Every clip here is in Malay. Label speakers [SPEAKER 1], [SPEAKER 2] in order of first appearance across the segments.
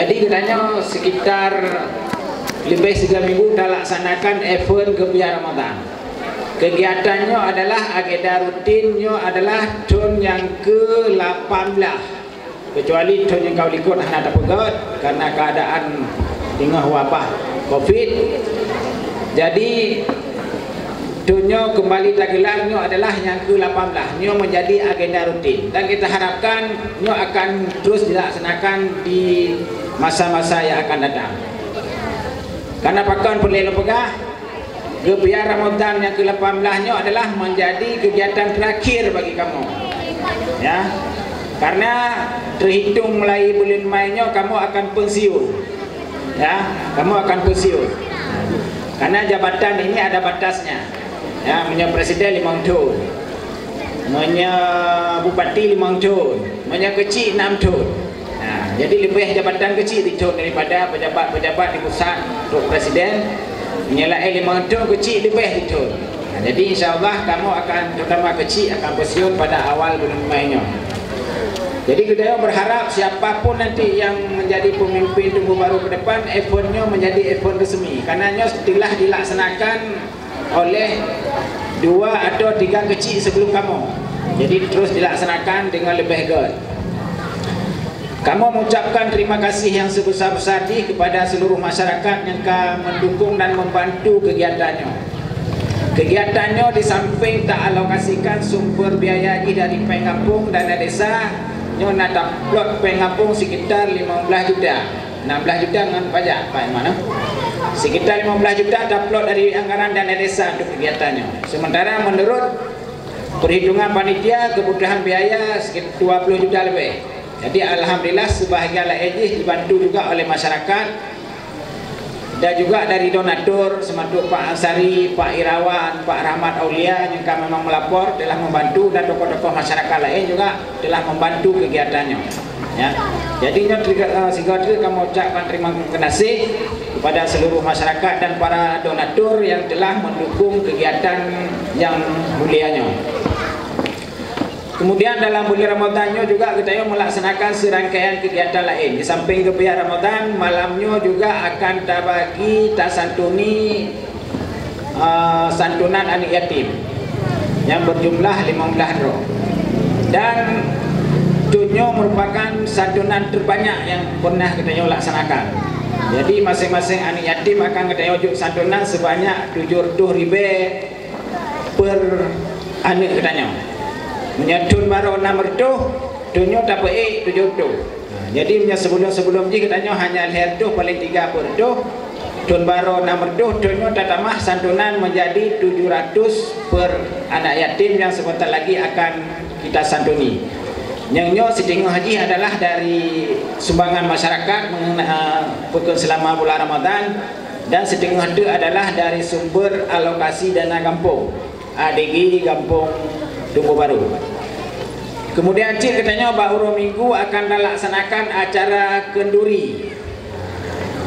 [SPEAKER 1] Jadi katanya sekitar lebih 3 minggu dah laksanakan event kebiar Ramadan. Kegiatannya adalah agenda rutinnya adalah tahun yang ke-18. Kecuali tahun yang kau ikut hanya tak pegat karena keadaan tengah wabah Covid. Jadi tahunnya kembali tergelarnya adalah yang ke-18. Ini menjadi agenda rutin dan kita harapkan ini akan terus dilaksanakan di masa-masa yang akan datang. Karena pakan perlu pegah kebiar Ramadan yang ke-18 nya adalah menjadi kegiatan terakhir bagi kamu. Ya. Karena terhitung mulai bulan Mei-nya kamu akan pensiun. Ya, kamu akan pensiun. Karena jabatan ini ada batasnya. Ya, punya presiden 5 tahun. Punya bupati 5 tahun. Punya kecil 6 tahun. Nah, jadi lebih jabatan kecil diton daripada pejabat-pejabat di pusat untuk presiden. Menyalahi 5 tahun kecil lebih diton. Nah, jadi insyaAllah kamu akan, terutama kecil akan pensiun pada awal bulan Mei-nya. Jadi kita berharap siapapun nanti yang menjadi pemimpin Tumbuh Baru ke depan, eventnya menjadi event resmi. Karena telah dilaksanakan oleh 2 atau 3 kecil sebelum kamu. Jadi terus dilaksanakan dengan lebih good. Kamu mengucapkan terima kasih yang sebesar-besarnya kepada seluruh masyarakat yang mendukung dan membantu kegiatannya. Kegiatannya di samping tak alokasikan sumber biaya dari pengampung dana desa, nyo nak plot pengampung sekitar 15 juta. 16 juta dengan pajak, Pak mana? Sekitar 15 juta dapat dari anggaran dana desa untuk kegiatannya. Sementara menurut perhitungan panitia kebutuhan biaya sekitar 20 juta lebih. Jadi alhamdulillah sebahagian lainnya dibantu juga oleh masyarakat dan juga dari donatur seperti Pak Ansari, Pak Irawan, Pak Rahmat Aulia yang memang melapor telah membantu dan tokoh-tokoh masyarakat lain juga telah membantu kegiatannya. Ya. Jadinya sekali kami ucapkan terima kasih kepada seluruh masyarakat dan para donatur yang telah mendukung kegiatan yang mulianya. Kemudian dalam bulan Ramadannya juga kita melaksanakan serangkaian kegiatan lain. Di samping kebiar Ramadan, malamnya juga akan terbagi tasantuni santunan anak yatim yang berjumlah 15 draw. Dan itu merupakan santunan terbanyak yang pernah kita laksanakan. Jadi masing-masing anak yatim akan kita ujuk santunan sebanyak 700.000 per anak katanya. Menyatun baru 600, tunyo tak baik 700. Jadi sebelum ni katanya hanya lihat tu paling 3 per tu. Tun baru 600, tunyo tak tambah santunan menjadi 700 per anak yatim yang sebentar lagi akan kita santuni. Yang setengah haji adalah dari sumbangan masyarakat selama bulan Ramadan dan setengah itu adalah dari sumber alokasi dana kampung ADG Kampung Tumbuh Baru. Kemudian cik katanya baru minggu akan dilaksanakan acara kenduri.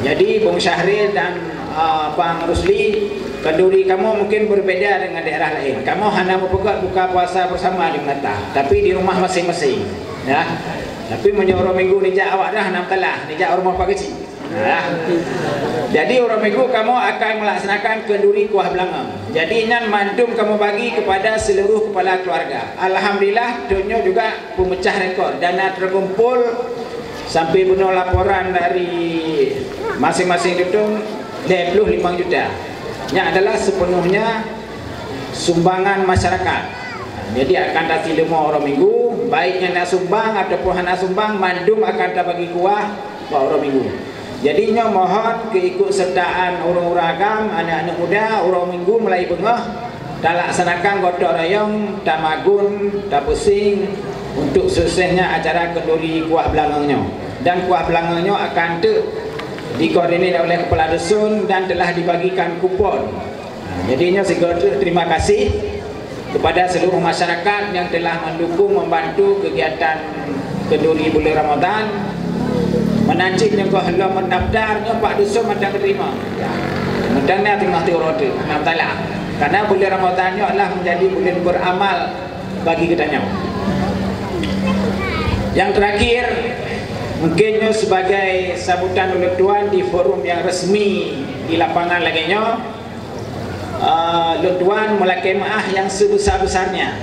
[SPEAKER 1] Jadi Bung Syahril dan Bang Rusli, kenduri kamu mungkin berbeda dengan daerah lain. Kamu hanya membuka buka puasa bersama di Melata, tapi di rumah masing-masing. Ya. Tapi menyuruh minggu nijak awak dah 6 telah, nijak rumah Pak Kecil. Ya. Jadi orang minggu kamu akan melaksanakan kenduri kuah belanga. Jadi nyan mandum kamu bagi kepada seluruh kepala keluarga. Alhamdulillah dunia juga pemecah rekor. Dana terkumpul sampai benar laporan dari masing-masing dutung 25 juta. Yang adalah sepenuhnya sumbangan masyarakat. Jadi akan dati 5 orang minggu, baiknya nak sumbang ataupun hana sumbang, mandum akan bagi kuah orang minggu. Jadinya mohon keikutsertaan orang-orang agam, anak-anak muda, orang minggu mulai bengah dan laksanakan gotong royong, tak magun, tak pusing untuk suksesnya acara kenduri kuah belangangnya. Dan kuah belangangnya akan dikoordinir oleh kepala dusun dan telah dibagikan kupon. Jadinya segala terima kasih kepada seluruh masyarakat yang telah mendukung membantu kegiatan kenduri bulan Ramadan. Menanciknya kau hendak mendaftarnya Pak Dusun macam terima. Mudahnya tengah teori tu, alhamdulillah. Karena bulan Ramadannya adalah menjadi bulan beramal bagi kitanya. Yang terakhir, mungkinnya sebagai sambutan oleh Tuan di forum yang resmi di lapangan lagi nyo, Tuan melakukan maah yang sebesar-besarnya,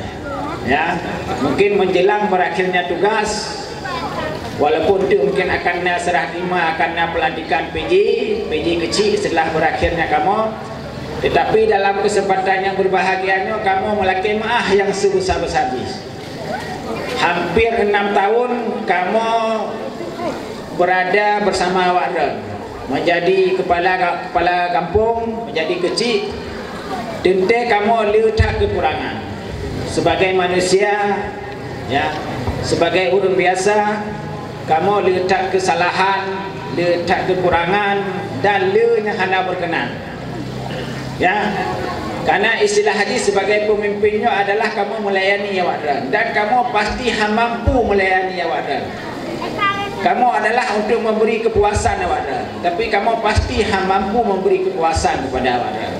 [SPEAKER 1] ya, mungkin menjelang berakhirnya tugas, walaupun itu mungkin akan serah terima, akan pelantikan PJ kecil setelah berakhirnya kamu, tetapi dalam kesempatan yang berbahagianya kamu melakukan maah yang sebesar-besarnya. Hampir 6 tahun kamu berada bersama Wadran, menjadi kepala kampung, menjadi kecil. Tentu kamu lihat kekurangan sebagai manusia, ya, sebagai orang biasa, kamu lihat kesalahan, lihat kekurangan, dan lihat hana berkenan, ya. Karena istilah haji sebagai pemimpinnya adalah kamu melayani ya Wadran, dan kamu pasti mampu melayani ya Wadran. Kamu adalah untuk memberi kepuasan ya Wadran, tapi kamu pasti mampu memberi kepuasan kepada Wadran.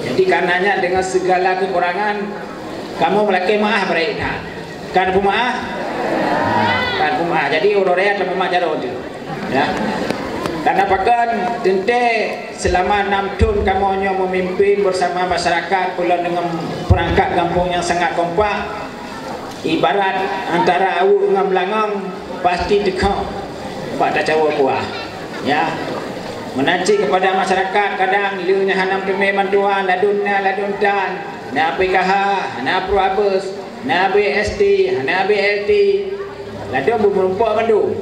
[SPEAKER 1] Jadi karenanya dengan segala kekurangan kamu melakukan maah berehat. Kan maah? Kan maah. Jadi orang-orang telah memajar itu, ya. Karena pakan tentu selama 6 tahun kamu hanya memimpin bersama masyarakat pula dengan perangkat kampung yang sangat kompak, ibarat antara awak dengan belangang pasti dekat pada cawa kuah, ya. Menanti kepada masyarakat kadang liunya hanam temui bantuan ladunnya laduntan na PKH na Proabes na BST na BLT ladun berumpak bandu.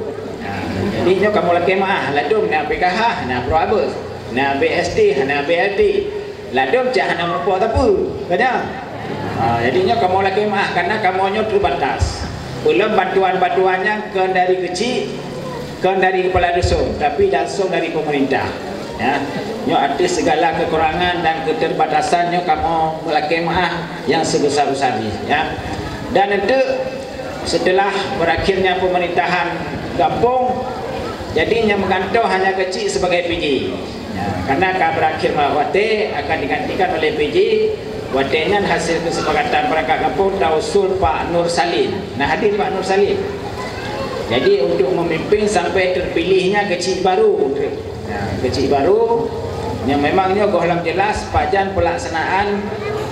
[SPEAKER 1] Jadinya kamu lagi maah ladum na PKH na Proabes na BST na BLT ladum cah na merupuk tapu kena. Jadinya kamu lagi maah karena kamunya terbatas. Belum bantuan-bantuannya ke dari kecil, ke dari kepala dusun, tapi langsung dari pemerintah, ya. Nyo artis segala kekurangan dan keterbatasannya kamu melakukan maah yang sebesar-besarnya, ya. Dan itu setelah berakhirnya pemerintahan kampung, jadinya menggantung hanya kecil sebagai PJ, ya. Karena berakhir wate akan digantikan oleh PJ. Watenya hasil kesepakatan perangkat kampung tausul Pak Nur Salim. Nah, hadir Pak Nur Salim. Jadi untuk memimpin sampai terpilihnya kecil baru, nah, kecil baru yang memangnya gohlam jelas pajan pelaksanaan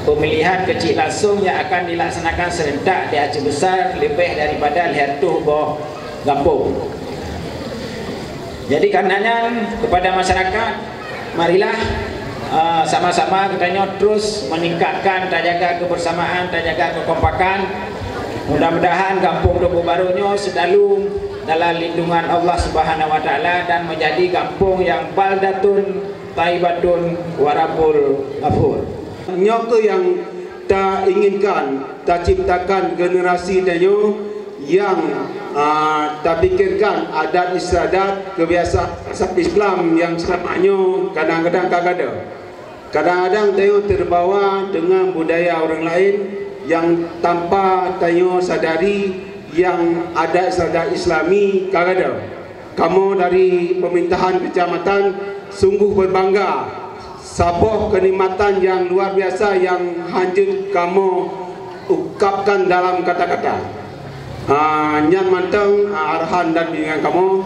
[SPEAKER 1] pemilihan kecil langsung yang akan dilaksanakan serentak di Aceh Besar lebih daripada lihat tuh boh kampung. Jadi karenanya kepada masyarakat, marilah sama-sama kita terus meningkatkan, terjaga kebersamaan, terjaga kekompakan. Mudah-mudahan kampung Dobo Barunya selalu dalam lindungan Allah Subhanahu wa taala dan menjadi kampung yang baldatun taibatun warabul ghafur.
[SPEAKER 2] Nyoke yang tak inginkan, tak ciptakan generasi dayo yang tak pikirkan adat istiadat kebiasaan Islam yang selamanya kadang-kadang kagak ada. Kadang-kadang tayo terbawa dengan budaya orang lain yang tanpa tayo sadari yang ada istiadat Islami kagak ada. Kamu dari pemerintahan kecamatan sungguh berbangga sabuh kenikmatan yang luar biasa yang hanya kamu ungkapkan dalam kata-kata. Nyan manteng arahan dan bimbingan kamu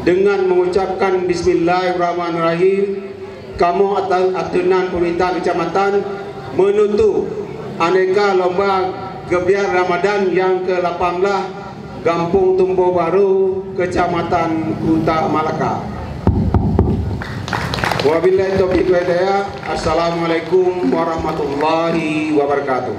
[SPEAKER 2] dengan mengucapkan Bismillahirrahmanirrahim. Kamu atas aturan pemerintah kecamatan menutup aneka lomba gebiar Ramadan yang ke-18 Kampung Tumbo Baru, Kecamatan Kuta Malaka. Wabillahi taufiq wal hidayah. Assalamualaikum warahmatullahi wabarakatuh.